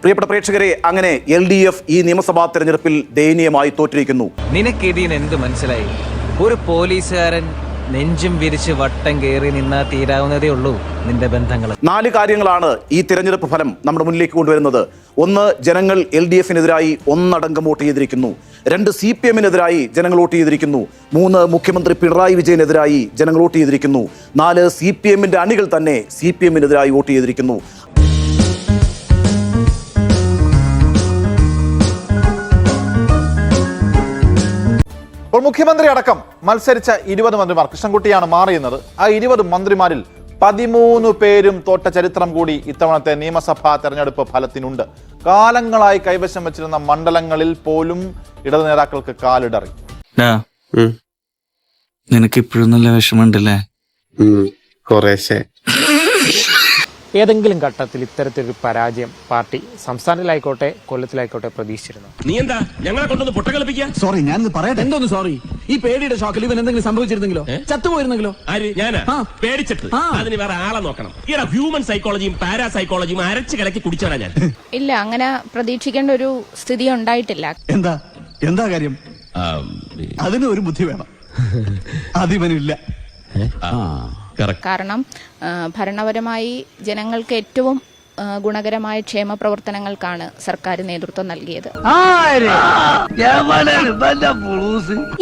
പ്രിയപ്പെട്ട പ്രേക്ഷകരെ, അങ്ങനെ LDF ഈ നിയമസഭാ തെരഞ്ഞെടുപ്പിൽ ദയനീയമായി തോറ്റിരിക്കുന്നു. നിനക്കിതിന് എന്ത് മനസ്സിലായി? ഒരു പോലീസുകാരൻ നെഞ്ചും വിരിച്ച് വട്ടം കയറി നിന്നാ തീരാവുന്നതേ ഉള്ളൂ നിന്റെ ബന്ധങ്ങൾ. 4 കാര്യങ്ങളാണ് ഈ തിരഞ്ഞെടുപ്പ് ഫലം നമ്മുടെ മുന്നിലേക്ക് കൊണ്ടുവരുന്നത്. 1, ജനങ്ങൾ LDFനെതിരായി ഒന്നടങ്കം വോട്ട് ചെയ്തിരിക്കുന്നു. 2, CPMനെതിരായി ജനങ്ങൾ വോട്ട് ചെയ്തിരിക്കുന്നു. 3, മുഖ്യമന്ത്രി പിണറായി വിജയനെതിരായി ജനങ്ങൾ വോട്ട് ചെയ്തിരിക്കുന്നു. 4, CPMന്റെ അണികൾ തന്നെ CPMനെതിരായി വോട്ട് ചെയ്തിരിക്കുന്നു. ഇപ്പോൾ മുഖ്യമന്ത്രി അടക്കം മത്സരിച്ച 20 മന്ത്രിമാർ, കൃഷ്ണൻകുട്ടിയാണ് മാറിയുന്നത്. ആ 20 മന്ത്രിമാരിൽ 13 പേരും തോറ്റ ചരിത്രം കൂടി ഇത്തവണത്തെ നിയമസഭാ തെരഞ്ഞെടുപ്പ് ഫലത്തിനുണ്ട്. കാലങ്ങളായി കൈവശം വെച്ചിരുന്ന മണ്ഡലങ്ങളിൽ പോലും ഇടതു നേതാക്കൾക്ക് കാലിടറി. നിനക്ക് ഇപ്പോഴും നല്ല വിഷമമുണ്ടല്ലേ? കുറേശ്ശെ. ഏതെങ്കിലും ഘട്ടത്തിൽ ഇത്തരത്തിലൊരു പരാജയം പാർട്ടി സംസ്ഥാനത്തിലായിക്കോട്ടെ കൊല്ലത്തിലായിക്കോട്ടെ പ്രതീക്ഷിച്ചിരുന്നു? നീ എന്താ ഞങ്ങളെ കൊണ്ടൊന്ന് പൊട്ടകളിപ്പിക്കാൻ? സോറി, ഞാൻ പറയട്ടെ. എന്തോന്ന് സോറി? ഈ പേടിയുടെ ഷോക്കിൽ ഇവൻ എന്തെങ്കിലും സംഭവിച്ചിരുന്നെങ്കിലോ? ചത്തുപോയിരുന്നെങ്കിലോ? ആര്? ഞാനാ പേടിച്ചിട്ട്? അതിന് വേറെ ആളെ നോക്കണം. ഈടാ ഹ്യൂമൻ സൈക്കോളജിയും പാരാസൈക്കോളജിയും അരച്ച് കലക്കി കുടിച്ചവനാ ഞാൻ. ഇല്ല, അങ്ങനെ പ്രതീക്ഷിക്കേണ്ട ഒരു സ്ഥിതി ഉണ്ടായിട്ടില്ല. എന്താ കാര്യം? അതിന് ഒരു ബുദ്ധി വേണം, അതിവനില്ല. കാരണം ഭരണപരമായി ജനങ്ങൾക്ക് ഏറ്റവും ഗുണകരമായ ക്ഷേമ പ്രവർത്തനങ്ങൾക്കാണ് സർക്കാർ നേതൃത്വം നൽകിയത്.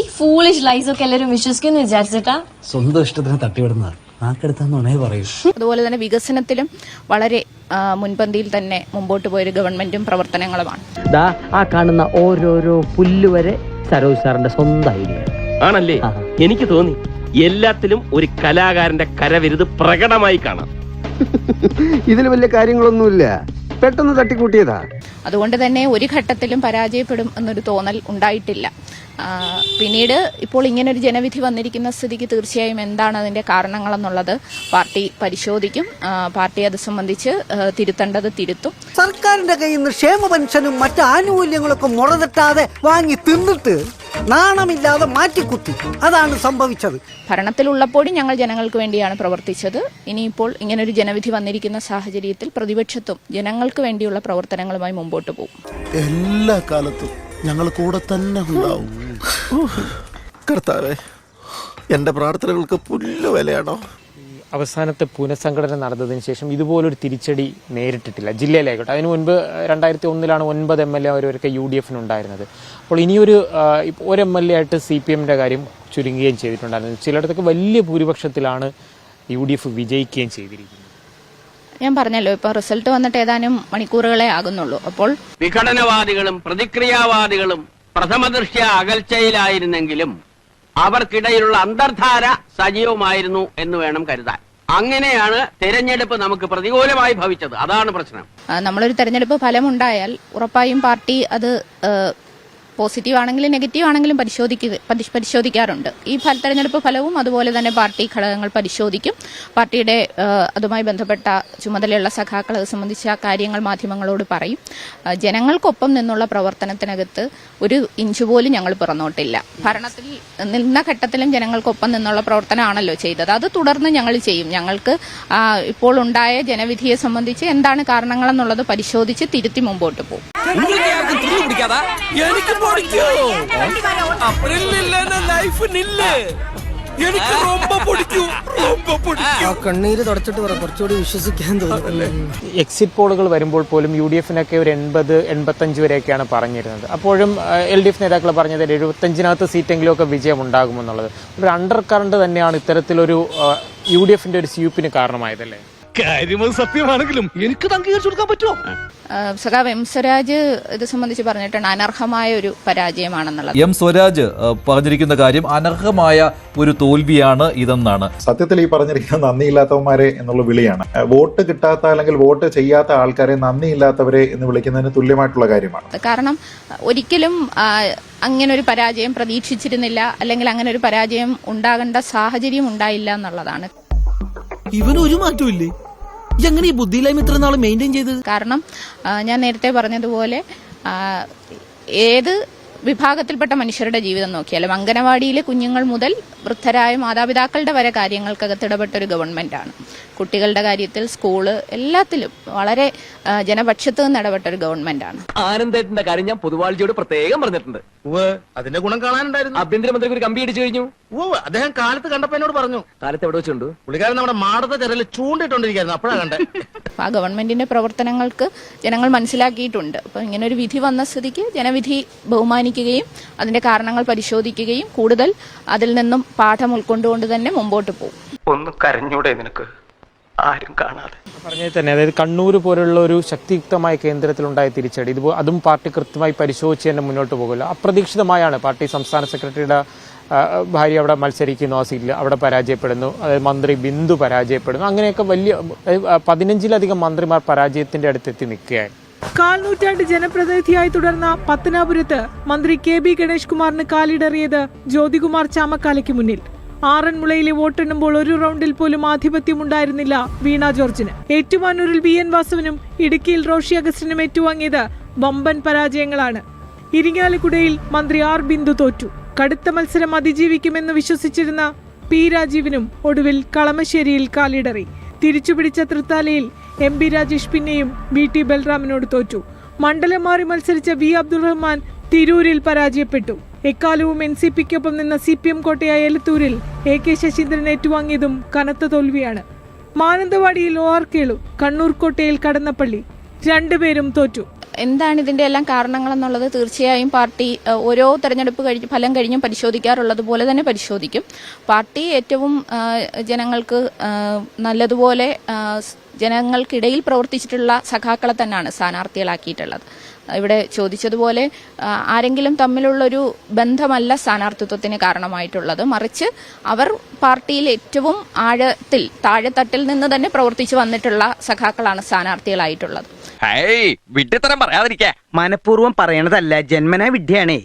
ഈ ഫൂളിഷ് ലൈസ് ഒക്കെ എല്ലാവരും വിശ്വസിക്കുന്നു വിചാരിച്ചിട്ടാ? സ്വന്തം ഇഷ്ടത്തിന് തട്ടിവിടുന്ന നാക്കെടുത്താന്നുണേ പറയൂ. അതുപോലെ തന്നെ വികസനത്തിലും വളരെ മുൻപന്തിയിൽ തന്നെ മുമ്പോട്ട് പോയൊരു ഗവൺമെന്റും പ്രവർത്തനങ്ങളുമാണ്. ആ കാണുന്ന ഓരോരോ പുല്ലുവരെ സരോജ് സാറിന്റെ സ്വന്തം ഐഡിയ ആണല്ലേ? എനിക്ക് തോന്നി എല്ലാത്തിലും ഒരു കലാകാരന്റെ കരവിരുത് പ്രകടമായി കാണാം. ഇതിൽ വലിയ കാര്യങ്ങളൊന്നുമില്ല, പെട്ടെന്ന് തട്ടിക്കൂട്ടിയതാ. അതുകൊണ്ട് തന്നെ ഒരു ഘട്ടത്തിലും പരാജയപ്പെടും എന്നൊരു തോന്നൽ ഉണ്ടായിട്ടില്ല. പിന്നീട് ഇപ്പോൾ ഇങ്ങനൊരു ജനവിധി വന്നിരിക്കുന്ന സ്ഥിതിക്ക് തീർച്ചയായും എന്താണ് അതിന്റെ കാരണങ്ങളെന്നുള്ളത് പാർട്ടി പരിശോധിക്കും. പാർട്ടി അത് സംബന്ധിച്ച് തിരുത്തേണ്ടത് തിരുത്തും. സർക്കാരിന്റെ കയ്യിൽ നിന്ന് ക്ഷേമ പെൻഷനും മറ്റു ആനുകൂല്യങ്ങളൊക്കെ മുറതെറ്റാതെ വാങ്ങി തിന്നിട്ട് നാണമില്ലാതെ മാറ്റിക്കുത്തി, അതാണ് സംഭവിച്ചത്. ഭരണത്തിലുള്ളപ്പോഴും ഞങ്ങൾ ജനങ്ങൾക്ക് വേണ്ടിയാണ് പ്രവർത്തിച്ചത്. ഇനിയിപ്പോൾ ഇങ്ങനൊരു ജനവിധി വന്നിരിക്കുന്ന സാഹചര്യത്തിൽ പ്രതിപക്ഷത്തും ജനങ്ങൾക്ക് വേണ്ടിയുള്ള പ്രവർത്തനങ്ങളുമായി മുമ്പോട്ട് പോകും. എല്ലാ കാലത്തും ഞങ്ങൾ കൂടെ തന്നെ ഉണ്ടാവും. കർത്താവേ, എന്റെ പ്രാർത്ഥനകൾക്ക് പുല്ല് വിലയാണോ? അവസാനത്തെ പുനഃസംഘടന നടന്നതിന് ശേഷം ഇതുപോലൊരു തിരിച്ചടി നേരിട്ടിട്ടില്ല ജില്ലയിലായിക്കോട്ടെ. അതിനു മുൻപ് 2001 9 MLA അവരൊക്കെ UDFനുണ്ടായിരുന്നത്. അപ്പോൾ ഇനിയൊരു MLA ആയിട്ട് CPMന്റെ കാര്യം ചുരുങ്ങുകയും ചെയ്തിട്ടുണ്ടായിരുന്നു. ചിലയിടത്തൊക്കെ വലിയ ഭൂരിപക്ഷത്തിലാണ് UDF വിജയിക്കുകയും ചെയ്തിരിക്കുന്നത്. ഞാൻ പറഞ്ഞല്ലോ, ഇപ്പൊ റിസൾട്ട് വന്നിട്ട് ഏതാനും മണിക്കൂറുകളെ ആകുന്നുള്ളൂ. അപ്പോൾ വിഘടനവാദികളും പ്രതിക്രിയാവാദികളും പ്രഥമദൃഷ്ട്യാ അകൽച്ചയിലായിരുന്നെങ്കിലും അവർക്കിടയിലുള്ള അന്തർധാര സജീവമായിരുന്നു എന്ന് വേണം കരുതാൻ. അങ്ങനെയാണ് തെരഞ്ഞെടുപ്പ് നമുക്ക് പ്രതികൂലമായി ഭവിച്ചത്. അതാണ് പ്രശ്നം. നമ്മളൊരു തെരഞ്ഞെടുപ്പ് ഫലം ഉണ്ടായാൽ ഉറപ്പായും പാർട്ടി അത് പോസിറ്റീവ് ആണെങ്കിലും നെഗറ്റീവ് ആണെങ്കിലും പരിശോധിക്കാറുണ്ട്. ഈ തെരഞ്ഞെടുപ്പ് ഫലവും അതുപോലെ തന്നെ പാർട്ടി ഘടകങ്ങൾ പരിശോധിക്കും. പാർട്ടിയുടെ അതുമായി ബന്ധപ്പെട്ട ചുമതലയുള്ള സഖാക്കൾ അത് സംബന്ധിച്ച കാര്യങ്ങൾ മാധ്യമങ്ങളോട് പറയും. ജനങ്ങൾക്കൊപ്പം നിന്നുള്ള പ്രവർത്തനത്തിനകത്ത് ഒരു ഇഞ്ച് പോലും ഞങ്ങൾ പിറന്നോട്ടില്ല. ഭരണത്തിൽ നിന്ന ഘട്ടത്തിലും ജനങ്ങൾക്കൊപ്പം നിന്നുള്ള പ്രവർത്തനമാണല്ലോ ചെയ്തത്. അത് തുടർന്ന് ഞങ്ങൾ ചെയ്യും. ഞങ്ങൾക്ക് ഇപ്പോൾ ഉണ്ടായ ജനവിധിയെ സംബന്ധിച്ച് എന്താണ് കാരണങ്ങളെന്നുള്ളത് പരിശോധിച്ച് തിരുത്തി മുമ്പോട്ട് പോകും. കണ്ണീര് തുടച്ചിട്ട് കുറച്ചുകൂടി വിശ്വസിക്കാൻ തോന്നുന്നു. എക്സിറ്റ് പോളുകൾ വരുമ്പോൾ പോലും UDFനൊക്കെ ഒരു 80-85 വരെയൊക്കെയാണ് പറഞ്ഞിരുന്നത്. അപ്പോഴും LDF നേതാക്കൾ പറഞ്ഞത് 75-നകത്ത് സീറ്റെങ്കിലും ഒക്കെ വിജയം ഉണ്ടാകുമെന്നുള്ളത്. ഒരു അണ്ടർ കറണ്ട് തന്നെയാണ് ഇത്തരത്തിലൊരു UDFന്റെ ഒരു സ്യൂപ്പിന് കാരണമായതല്ലേ? കാര്യങ്ങൾ സത്യമാണെങ്കിലും എനിക്ക് അംഗീകരിച്ചു കൊടുക്കാൻ പറ്റുമോ? സഖാവ് M. സ്വരാജ് ഇത് സംബന്ധിച്ച് പറഞ്ഞിട്ടാണ് അനർഹമായ ഒരു പരാജയമാണെന്നുള്ളത്. M. സ്വരാജ് പറഞ്ഞിരിക്കുന്ന കാര്യം അനർഹമായ ഒരു തോൽവിയാണ് ഇതെന്നാണ്. സത്യത്തിൽ ഈ പറഞ്ഞിരിക്കുന്ന നന്ദിയില്ലാത്തവന്മാരെ എന്നുള്ള വിളിയാണ്. വോട്ട് കിട്ടാത്ത അല്ലെങ്കിൽ വോട്ട് ചെയ്യാത്ത ആൾക്കാരെ നന്ദിയില്ലാത്തവരെ എന്ന് വിളിക്കുന്നതിന് തുല്യമായിട്ടുള്ള കാര്യമാണ്. കാരണം ഒരിക്കലും അങ്ങനെ ഒരു പരാജയം പ്രതീക്ഷിച്ചിരുന്നില്ല, അല്ലെങ്കിൽ അങ്ങനെ ഒരു പരാജയം ഉണ്ടാകേണ്ട സാഹചര്യം ഉണ്ടായില്ല എന്നുള്ളതാണ്. ഇവനൊരു മാറ്റവും ഇല്ലേ? എങ്ങനെ ഈ ബുദ്ധിയില്ലായ്മ ഇത്ര നാൾ മെയിൻറ്റെയിൻ ചെയ്തത്? കാരണം ഞാൻ നേരത്തെ പറഞ്ഞതുപോലെ ഏത് വിഭാഗത്തിൽപ്പെട്ട മനുഷ്യരുടെ ജീവിതം നോക്കിയാലും അംഗനവാടിയിലെ കുഞ്ഞുങ്ങൾ മുതൽ വൃദ്ധരായ മാതാപിതാക്കളുടെ വരെ കാര്യങ്ങൾക്കകത്ത് ഇടപെട്ട ഒരു ഗവൺമെന്റാണ്. കുട്ടികളുടെ കാര്യത്തിൽ, സ്കൂള്, എല്ലാത്തിലും വളരെ ജനപക്ഷത്ത് നിന്ന് ഇടപെട്ട ഒരു ഗവൺമെന്റാണ്. ആനന്ദേട്ടന്റെ കാര്യം ഞാൻ പൊതുവാഴ്ചയോട് പ്രത്യേകം പറഞ്ഞിട്ടുണ്ട്. അതിന്റെ ഗുണം കാണാനുണ്ടായിരുന്നു. ആഭ്യന്തരമന്ത്രിക്ക് ഒരു കമ്പി അടിച്ചു കഴിഞ്ഞു. അദ്ദേഹം കാലത്ത് കണ്ടപ്പോ എന്നോട് പറഞ്ഞു. കാലത്ത് എവിടെ വെച്ചുണ്ട്? പുള്ളിക്കാരൻ നമ്മുടെ മാടത്തെ തെരല് ചൂണ്ടിട്ടോണ്ടിരിക്കുന്നു. അപ്പോഴാ കണ്ടേ. ആ ഗവൺമെന്റിന്റെ പ്രവർത്തനങ്ങൾക്ക് ജനങ്ങൾ മനസ്സിലാക്കിയിട്ടുണ്ട്. അപ്പം ഇങ്ങനെ ഒരു വിധി വന്ന സ്ഥിതിക്ക് ജനവിധി ബഹുമാനിക്കുകയും അതിന്റെ കാരണങ്ങൾ പരിശോധിക്കുകയും കൂടുതൽ അതിൽ നിന്നും പാഠം ഉൾക്കൊണ്ടുകൊണ്ട് തന്നെ മുമ്പോട്ട് പോകും. ഒന്ന് കരഞ്ഞൂടെ നിനക്ക്, ആരും കാണാതെ? പറഞ്ഞത് തന്നെ, അതായത് കണ്ണൂർ പോലുള്ള ഒരു ശക്തിയുക്തമായ കേന്ദ്രത്തിലുണ്ടായ തിരിച്ചടി, അതും പാർട്ടി കൃത്യമായി പരിശോധിച്ച് തന്നെ മുന്നോട്ട് പോകില്ല. അപ്രതീക്ഷിതമായാണ് പാർട്ടി സംസ്ഥാന സെക്രട്ടറിയുടെ ഭാര്യ അവിടെ മത്സരിക്കുന്നു, ആ സീറ്റിൽ അവിടെ പരാജയപ്പെടുന്നു. അതായത് മന്ത്രി ബിന്ദു പരാജയപ്പെടുന്നു. അങ്ങനെയൊക്കെ വലിയ 15-ലധികം മന്ത്രിമാർ പരാജയത്തിന്റെ അടുത്തെത്തി നിൽക്കുകയായി. കാൽനൂറ്റാണ്ട് ജനപ്രതിനിധിയായി തുടർന്ന പത്തനാപുരത്ത് മന്ത്രി KB ഗണേഷ് കുമാറിന് കാലിടറിയത് ജ്യോതികുമാർ ചാമക്കാലയ്ക്ക് മുന്നിൽ. ആറന്മുളയിലെ വോട്ടെണ്ണുമ്പോൾ ഒരു റൗണ്ടിൽ പോലും ആധിപത്യമുണ്ടായിരുന്നില്ല വീണ ജോർജിന്. ഏറ്റുമാനൂരിൽ VN വാസവനും ഇടുക്കിയിൽ റോഷി അഗസ്റ്റിനും ഏറ്റുവാങ്ങിയത് വമ്പൻ പരാജയങ്ങളാണ്. ഇരിങ്ങാലക്കുടയിൽ മന്ത്രി R ബിന്ദു തോറ്റു. കടുത്ത മത്സരം അതിജീവിക്കുമെന്ന് വിശ്വസിച്ചിരുന്ന P രാജീവിനും ഒടുവിൽ കളമശ്ശേരിയിൽ കാലിടറി. തിരിച്ചുപിടിച്ച തൃത്താലയിൽ MP രാജേഷ് പിന്നെയും VT ബൽറാമിനോട് തോറ്റു. മണ്ഡലം മാറി മത്സരിച്ച V അബ്ദുൾ റഹ്മാൻ തിരൂരിൽ പരാജയപ്പെട്ടു. എക്കാലവും NCPക്കൊപ്പം നിന്ന CPM കോട്ടയായ എലത്തൂരിൽ AK ശശീന്ദ്രൻ ഏറ്റുവാങ്ങിയതും കനത്ത തോൽവിയാണ്. മാനന്തവാടിയിൽ OR കേളു, കണ്ണൂർ കോട്ടയിൽ കടന്നപ്പള്ളി, രണ്ടുപേരും തോറ്റു. എന്താണ് ഇതിന്റെ എല്ലാം കാരണങ്ങളെന്നുള്ളത് തീർച്ചയായും പാർട്ടി ഓരോ തെരഞ്ഞെടുപ്പ് ഫലം കഴിഞ്ഞും പരിശോധിക്കാറുള്ളത് പോലെ തന്നെ പരിശോധിക്കും. പാർട്ടി ഏറ്റവും ജനങ്ങൾക്ക് നല്ലതുപോലെ ജനങ്ങൾക്കിടയിൽ പ്രവർത്തിച്ചിട്ടുള്ള സഖാക്കളെ തന്നെയാണ് സ്ഥാനാർത്ഥികളാക്കിയിട്ടുള്ളത്. ഇവിടെ ചോദിച്ചതുപോലെ ആരെങ്കിലും തമ്മിലുള്ളൊരു ബന്ധമല്ല സ്ഥാനാർത്ഥിത്വത്തിന് കാരണമായിട്ടുള്ളത്, മറിച്ച് അവർ പാർട്ടിയിൽ ഏറ്റവും ആഴത്തിൽ താഴെത്തട്ടിൽ നിന്ന് തന്നെ പ്രവർത്തിച്ചു വന്നിട്ടുള്ള സഖാക്കളാണ് സ്ഥാനാർത്ഥികളായിട്ടുള്ളത്. വിഡ്ഢിത്തരം പറയാതിരിക്കാ. മനഃപൂർവ്വം പറയണതല്ല, ജന്മനാ വിദ്യയാണേ.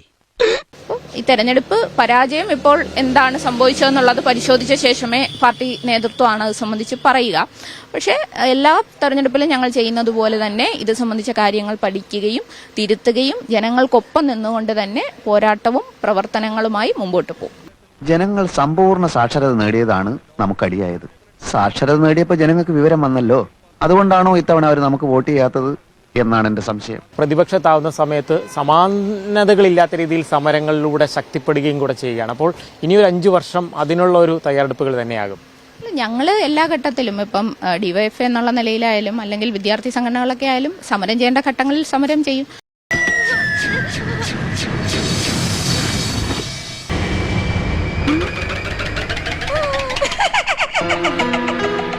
ഈ തെരഞ്ഞെടുപ്പ് പരാജയം ഇപ്പോൾ എന്താണ് സംഭവിച്ചതെന്നുള്ളത് പരിശോധിച്ച ശേഷമേ പാർട്ടി നേതൃത്വമാണ് അത് സംബന്ധിച്ച് പറയുക. പക്ഷേ എല്ലാ തെരഞ്ഞെടുപ്പിലും ഞങ്ങൾ ചെയ്യുന്നത് പോലെ തന്നെ ഇത് സംബന്ധിച്ച കാര്യങ്ങൾ പഠിക്കുകയും തിരുത്തുകയും ജനങ്ങൾക്കൊപ്പം നിന്നുകൊണ്ട് തന്നെ പോരാട്ടവും പ്രവർത്തനങ്ങളുമായി മുമ്പോട്ട് പോകും. ജനങ്ങൾ സമ്പൂർണ്ണ സാക്ഷരത നേടിയതാണ് നമുക്കടിയായത്. സാക്ഷരത നേടിയപ്പോൾ ജനങ്ങൾക്ക് വിവരം വന്നല്ലോ. അതുകൊണ്ടാണോ ഇത്തവണ അവർ നമുക്ക് വോട്ട് ചെയ്യാത്തത് എന്നാണ് എന്റെ സംശയം. പ്രതിപക്ഷത്താവുന്ന സമയത്ത് സമാനതകളില്ലാത്ത രീതിയിൽ സമരങ്ങളിലൂടെ ശക്തിപ്പെടുകയും കൂടെ ചെയ്യുകയാണ്. അപ്പോൾ ഇനിയൊരു 5 വർഷം അതിനുള്ള ഒരു തയ്യാറെടുപ്പുകൾ തന്നെയാകും. ഞങ്ങൾ എല്ലാ ഘട്ടത്തിലും ഇപ്പം DYFI എന്നുള്ള നിലയിലായാലും അല്ലെങ്കിൽ വിദ്യാർത്ഥി സംഘടനകളൊക്കെ ആയാലും സമരം ചെയ്യേണ്ട ഘട്ടങ്ങളിൽ സമരം ചെയ്യും.